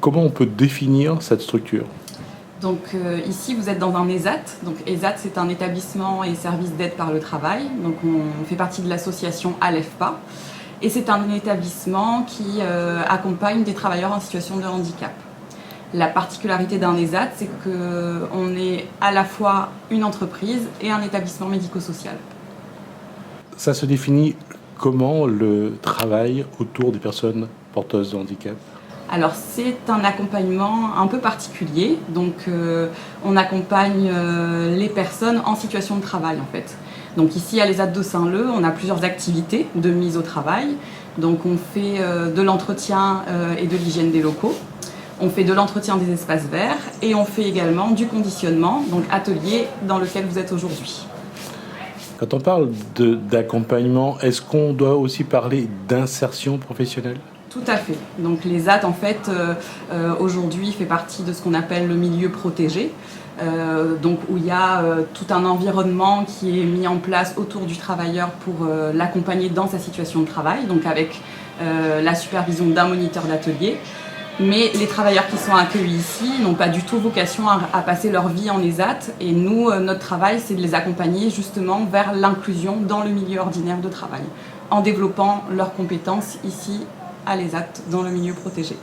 comment on peut définir cette structure? Donc ici, vous êtes dans un ESAT. Donc ESAT, c'est un établissement et service d'aide par le travail. Donc on fait partie de l'association ALEFPA. Et c'est un établissement qui accompagne des travailleurs en situation de handicap. La particularité d'un ESAT, c'est qu'on est à la fois une entreprise et un établissement médico-social. Ça se définit comment le travail autour des personnes porteuses de handicap? Alors c'est un accompagnement un peu particulier, donc on accompagne les personnes en situation de travail en fait. Donc ici à l'ESAT de Saint-Leu, on a plusieurs activités de mise au travail. Donc on fait de l'entretien et de l'hygiène des locaux, on fait de l'entretien des espaces verts et on fait également du conditionnement, donc atelier dans lequel vous êtes aujourd'hui. Quand on parle d'accompagnement, est-ce qu'on doit aussi parler d'insertion professionnelle? Tout à fait. Donc l'ESAT, en fait, aujourd'hui fait partie de ce qu'on appelle le milieu protégé, donc où il y a tout un environnement qui est mis en place autour du travailleur pour l'accompagner dans sa situation de travail, donc avec la supervision d'un moniteur d'atelier. Mais les travailleurs qui sont accueillis ici n'ont pas du tout vocation à passer leur vie en ESAT. Et nous, notre travail, c'est de les accompagner justement vers l'inclusion dans le milieu ordinaire de travail, en développant leurs compétences ici à l'ESAT, dans le milieu protégé.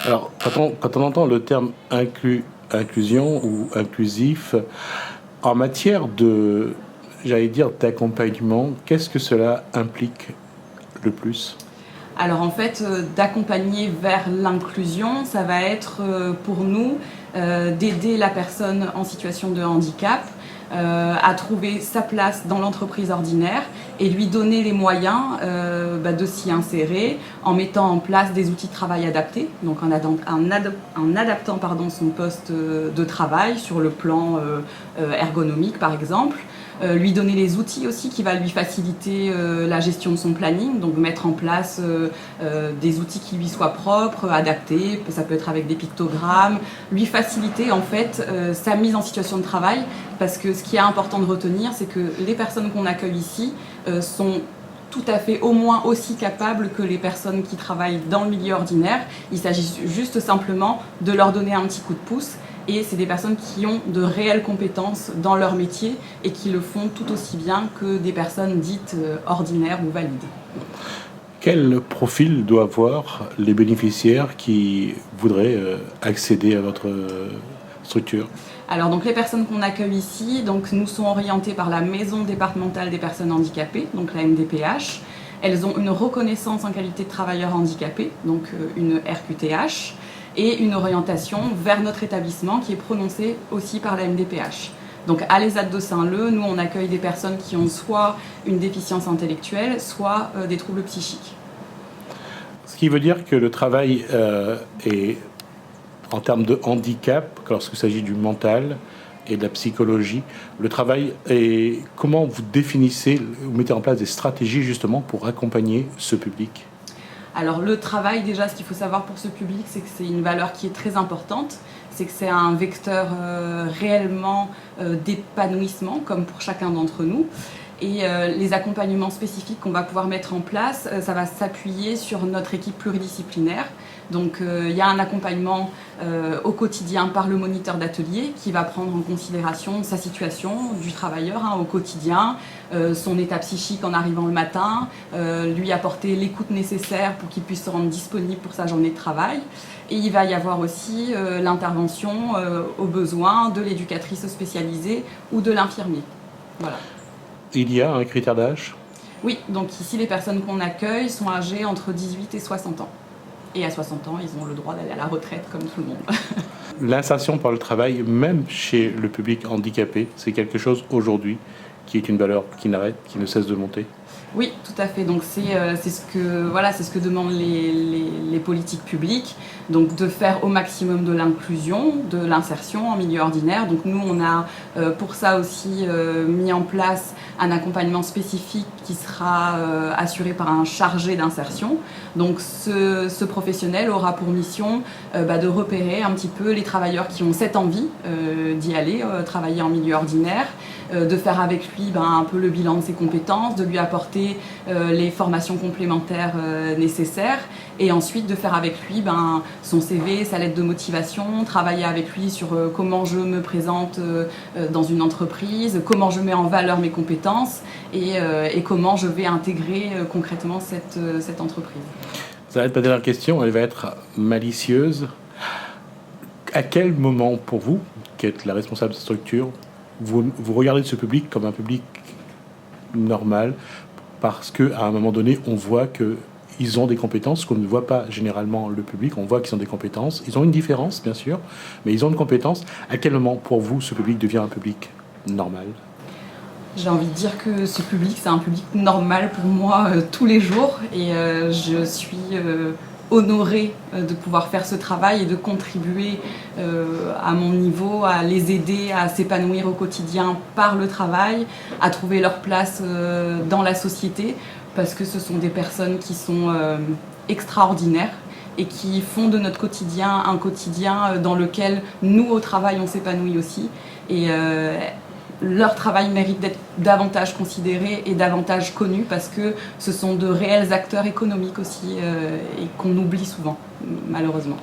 Alors, quand on entend le terme inclusion ou inclusif, en matière d'accompagnement, qu'est-ce que cela implique le plus? Alors en fait, d'accompagner vers l'inclusion, ça va être pour nous d'aider la personne en situation de handicap à trouver sa place dans l'entreprise ordinaire et lui donner les moyens de s'y insérer en mettant en place des outils de travail adaptés, donc en adaptant son poste de travail sur le plan ergonomique par exemple. Lui donner les outils aussi qui va lui faciliter la gestion de son planning, donc mettre en place des outils qui lui soient propres, adaptés, ça peut être avec des pictogrammes, lui faciliter en fait sa mise en situation de travail, parce que ce qui est important de retenir, c'est que les personnes qu'on accueille ici sont tout à fait au moins aussi capables que les personnes qui travaillent dans le milieu ordinaire. Il s'agit juste simplement de leur donner un petit coup de pouce. Et c'est des personnes qui ont de réelles compétences dans leur métier et qui le font tout aussi bien que des personnes dites ordinaires ou valides. Quel profil doivent avoir les bénéficiaires qui voudraient accéder à votre structure? Alors donc les personnes qu'on accueille ici, donc, nous sont orientées par la Maison départementale des personnes handicapées, donc la MDPH. Elles ont une reconnaissance en qualité de travailleur handicapé, donc une RQTH, et une orientation vers notre établissement qui est prononcée aussi par la MDPH. Donc à l'ESAT de Saint-Leu, nous on accueille des personnes qui ont soit une déficience intellectuelle, soit des troubles psychiques. Ce qui veut dire que le travail est, en termes de handicap, lorsqu'il s'agit du mental et de la psychologie, le travail est... Comment vous définissez, vous mettez en place des stratégies justement pour accompagner ce public? Alors le travail, déjà, ce qu'il faut savoir pour ce public, c'est que c'est une valeur qui est très importante, c'est que c'est un vecteur réellement d'épanouissement, comme pour chacun d'entre nous. Et les accompagnements spécifiques qu'on va pouvoir mettre en place, ça va s'appuyer sur notre équipe pluridisciplinaire. Donc il y a un accompagnement au quotidien par le moniteur d'atelier qui va prendre en considération sa situation du travailleur au quotidien, son état psychique en arrivant le matin, lui apporter l'écoute nécessaire pour qu'il puisse se rendre disponible pour sa journée de travail. Et il va y avoir aussi l'intervention aux besoins de l'éducatrice spécialisée ou de l'infirmier. Voilà. Il y a un critère d'âge? Oui, donc ici les personnes qu'on accueille sont âgées entre 18 et 60 ans. Et à 60 ans, ils ont le droit d'aller à la retraite comme tout le monde. L'insertion par le travail, même chez le public handicapé, c'est quelque chose aujourd'hui qui est une valeur qui n'arrête, qui ne cesse de monter? Oui, tout à fait. Donc c'est ce que demandent les politiques publiques, donc de faire au maximum de l'inclusion, de l'insertion en milieu ordinaire. Donc nous, on a pour ça aussi mis en place un accompagnement spécifique qui sera assuré par un chargé d'insertion. Donc ce professionnel aura pour mission de repérer un petit peu les travailleurs qui ont cette envie d'y aller, travailler en milieu ordinaire, de faire avec lui un peu le bilan de ses compétences, de lui apporter les formations complémentaires nécessaires et ensuite de faire avec lui son CV, sa lettre de motivation, travailler avec lui sur comment je me présente dans une entreprise, comment je mets en valeur mes compétences et comment je vais intégrer concrètement cette entreprise. Ça va être ma dernière question, elle va être malicieuse. À quel moment, pour vous, qui êtes la responsable de cette structure, vous regardez ce public comme un public normal parce qu'à un moment donné, on voit qu'ils ont des compétences qu'on ne voit pas généralement le public. On voit qu'ils ont des compétences. Ils ont une différence, bien sûr, mais ils ont une compétence. À quel moment, pour vous, ce public devient un public normal ? J'ai envie de dire que ce public, c'est un public normal pour moi tous les jours et je suis honorée de pouvoir faire ce travail et de contribuer à mon niveau, à les aider à s'épanouir au quotidien par le travail, à trouver leur place dans la société, parce que ce sont des personnes qui sont extraordinaires et qui font de notre quotidien un quotidien dans lequel nous, au travail, on s'épanouit aussi. Et leur travail mérite d'être davantage considéré et davantage connu parce que ce sont de réels acteurs économiques aussi et qu'on oublie souvent, malheureusement.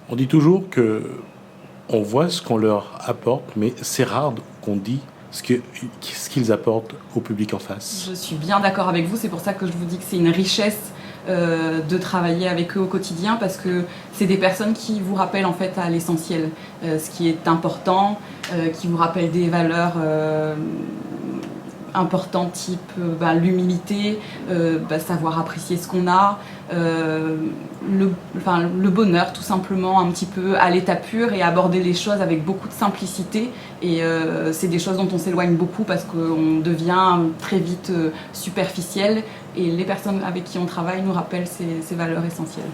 On dit toujours qu'on voit ce qu'on leur apporte, mais c'est rare qu'on dit ce qu'ils apportent au public en face. Je suis bien d'accord avec vous, c'est pour ça que je vous dis que c'est une richesse de travailler avec eux au quotidien parce que c'est des personnes qui vous rappellent en fait à l'essentiel, ce qui est important, qui vous rappellent des valeurs importantes type l'humilité, savoir apprécier ce qu'on a, le bonheur tout simplement un petit peu à l'état pur et aborder les choses avec beaucoup de simplicité et c'est des choses dont on s'éloigne beaucoup parce qu'on devient très vite superficiel et les personnes avec qui on travaille nous rappellent ces valeurs essentielles.